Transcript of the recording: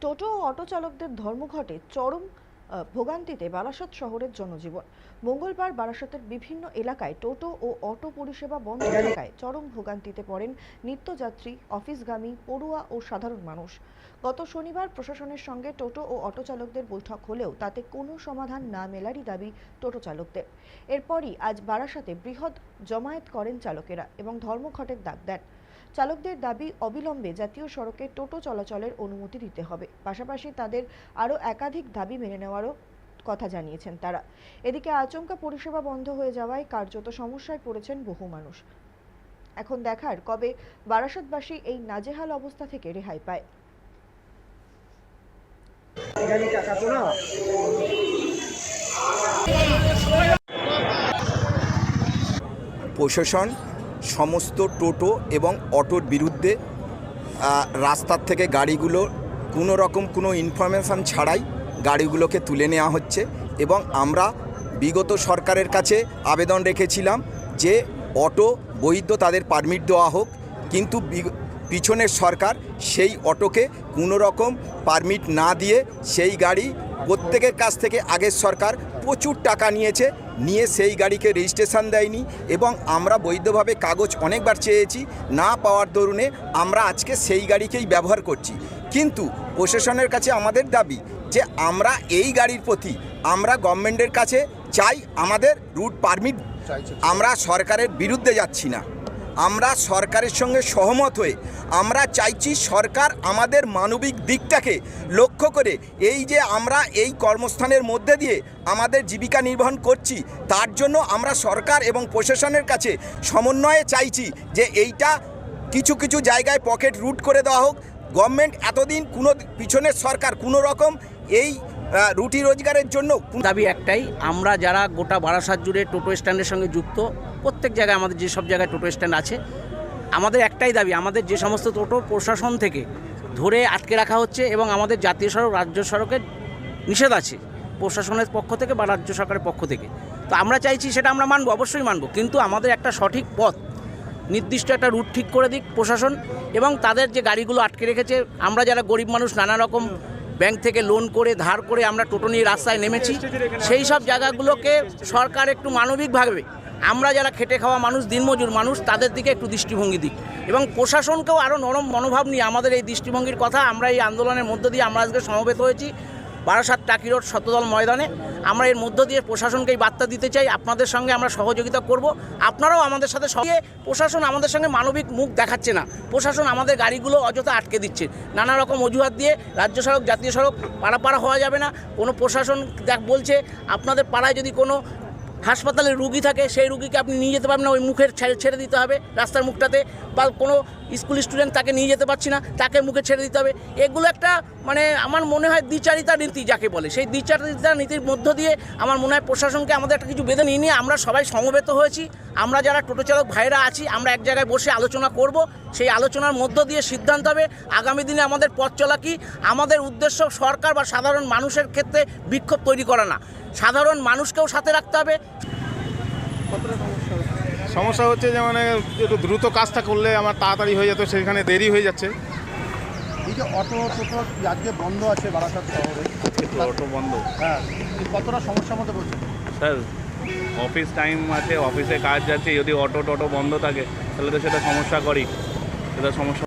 টোটো ও auto চালকদের ধর্মঘটে চরম ভোগান্তিতে বারাসত শহরের জনজীবন। মঙ্গলবার বারাসতের বিভিন্ন এলাকায় টোটো ও অটো পরিষেবা বন্ধ থাকায় চরম ভোগান্তিতে পড়েন নিত্যযাত্রী, অফিসগামী, পড়ুয়া ও সাধারণ মানুষ। গত শনিবার প্রশাসনের সঙ্গে টোটো ও অটো চালকদের বৈঠক হলেও তাতে কোনো সমাধান না মেলারই দাবি টোটো চালকদের। এরপরই আজ বারাসতে বৃহৎ জমায়েত করেন চালকেরা এবং ধর্মঘটের ডাক দেন। চালকদের দাবি, অবিলম্বে জাতীয় সড়কে টোটো চলাচলের অনুমতি দিতে হবে। পাশাপাশি তাদের আরও একাধিক দাবি মেনে নেওয়ারও কথা জানিয়েছেন তারা। এদিকে আচমকা পরিষেবা বন্ধ হয়ে যাওয়ায় কার্যত সমস্যায় পড়েছেন বহু মানুষ। এখন দেখার কবে বারাসতবাসী এই নাজেহাল অবস্থা থেকে রেহাই পায়। প্রশাসন সমস্ত টোটো এবং অটোর বিরুদ্ধে রাস্তার থেকে গাড়িগুলো কোনো রকম কোনো ইনফরমেশান ছাড়াই গাড়িগুলোকে তুলে নেওয়া হচ্ছে এবং আমরা বিগত সরকারের কাছে আবেদন রেখেছিলাম যে অটো বৈধ তাদের পারমিট দেওয়া হোক, কিন্তু পিছনের সরকার সেই অটোকে কোনো রকম পারমিট না দিয়ে সেই গাড়ি প্রত্যেকের কাছ থেকে আগের সরকার প্রচুর টাকা নিয়ে সেই গাড়িকে রেজিস্ট্রেশন দেয়নি এবং আমরা বৈধভাবে কাগজ অনেকবার চেয়েছি, না পাওয়ার দরুনে আমরা আজকে সেই গাড়িকেই ব্যবহার করছি। কিন্তু প্রশাসনের কাছে আমাদের দাবি যে আমরা এই গাড়ির প্রতি আমরা গভর্নমেন্টের কাছে চাই আমাদের রুট পারমিট। আমরা সরকারের বিরুদ্ধে যাচ্ছি না, আমরা সরকারের সঙ্গে সহমত হয়ে আমরা চাইছি সরকার আমাদের মানবিক দিকটাকে লক্ষ্য করে এই যে আমরা এই কর্মস্থানের মধ্যে দিয়ে আমাদের জীবিকা নির্বাহ করছি, তার জন্য আমরা সরকার এবং প্রশাসনের কাছে সমন্বয়ে চাইছি যে এইটা কিছু কিছু জায়গায় পকেট রুট করে দেওয়া হোক। গভর্নমেন্ট এতদিন কোনো পিছনের সরকার কোনো রকম এই রুটি রোজগারের জন্য দাবি একটাই, আমরা যারা গোটা বারাসাত জুড়ে টোটো স্ট্যান্ডের সঙ্গে যুক্ত, প্রত্যেক জায়গায় আমাদের যেসব জায়গায় টোটো স্ট্যান্ড আছে, আমাদের একটাই দাবি, আমাদের যে সমস্ত টোটো প্রশাসন থেকে ধরে আটকে রাখা হচ্ছে এবং আমাদের জাতীয় সড়ক রাজ্য সড়কের নিষেধ আছে প্রশাসনের পক্ষ থেকে বা রাজ্য সরকারের পক্ষ থেকে। তো আমরা চাইছি সেটা আমরা মানব, অবশ্যই মানব, কিন্তু আমাদের একটা সঠিক পথ, নির্দিষ্ট একটা রুট ঠিক করে দিক প্রশাসন এবং তাদের যে গাড়িগুলো আটকে রেখেছে। আমরা যারা গরিব মানুষ নানা রকম ব্যাংক থেকে লোন করে ধার করে আমরা টোটো নিয়ে রাস্তায় নেমেছি, সেই সব জায়গাগুলোকে সরকার একটু মানবিকভাবে, আমরা যারা খেটে খাওয়া মানুষ, দিনমজুর মানুষ, তাদের দিকে একটু দৃষ্টিভঙ্গি দিক এবং প্রশাসনকেও আরও নরম মনোভাব নিয়ে আমাদের এই দৃষ্টিভঙ্গির কথা আমরা এই আন্দোলনের মধ্য দিয়ে আমরা আজকে সমবেত হয়েছি বারাসাত টাকি রোড শতদল ময়দানে। আমরা এর মধ্য দিয়ে প্রশাসনকে এই বার্তা দিতে চাই, আপনাদের সঙ্গে আমরা সহযোগিতা করব, আপনারাও আমাদের সাথে সঙ্গে। প্রশাসন আমাদের সঙ্গে মানবিক মুখ দেখাচ্ছে না, প্রশাসন আমাদের গাড়িগুলো অযথা আটকে দিচ্ছে নানা রকম অজুহাত দিয়ে। রাজ্য সড়ক জাতীয় সড়ক পারাপাড়া হওয়া যাবে না। কোনো প্রশাসন বলছে আপনাদের পাড়ায় যদি কোনো হাসপাতালে রুগী থাকে, সেই রুগীকে আপনি নিয়ে যেতে পারবেন না, ওই মুখের ছেড়ে দিতে হবে রাস্তার মুখটাতে, বা কোনো স্কুল স্টুডেন্ট তাকে নিয়ে যেতে পারছি না, তাকে মুখে ছেড়ে দিতে হবে। এগুলো একটা আমার মনে হয় দ্বিচারিতা নীতি যাকে বলে, সেই দ্বিচারিতা নীতির মধ্য দিয়ে আমার মনে হয় প্রশাসনকে আমাদের একটা কিছু বেঁধে নিয়ে আমরা সবাই সমবেত হয়েছি। আমরা যারা টোটো চালক ভাইরা আছি, আমরা এক জায়গায় বসে আলোচনা করব, সেই আলোচনার মধ্য দিয়ে সিদ্ধান্ত হবে আগামী দিনে আমাদের পথ চলা কি। আমাদের উদ্দেশ্য সরকার বা সাধারণ মানুষের ক্ষেত্রে বিক্ষোভ তৈরি করা না, সাধারণ মানুষকেও সাথে রাখতে হবে। সমস্যা হচ্ছে যে একটু দ্রুত কাজটা করলে আমার তাড়াতাড়ি হয়ে যেত, সেখানে দেরি হয়ে যাচ্ছে। এই যে অটো টোটো আজকে বন্ধ আছে বারাসাত শহরে, অটো বন্ধ, হ্যাঁ, কতটা সমস্যার মধ্যে পড়ছে স্যার? অফিস টাইম আছে, অফিসে কাজ যাচ্ছে, যদি অটো টোটো বন্ধ থাকে তাহলে তো সেটা সমস্যা করি, সেটা সমস্যা।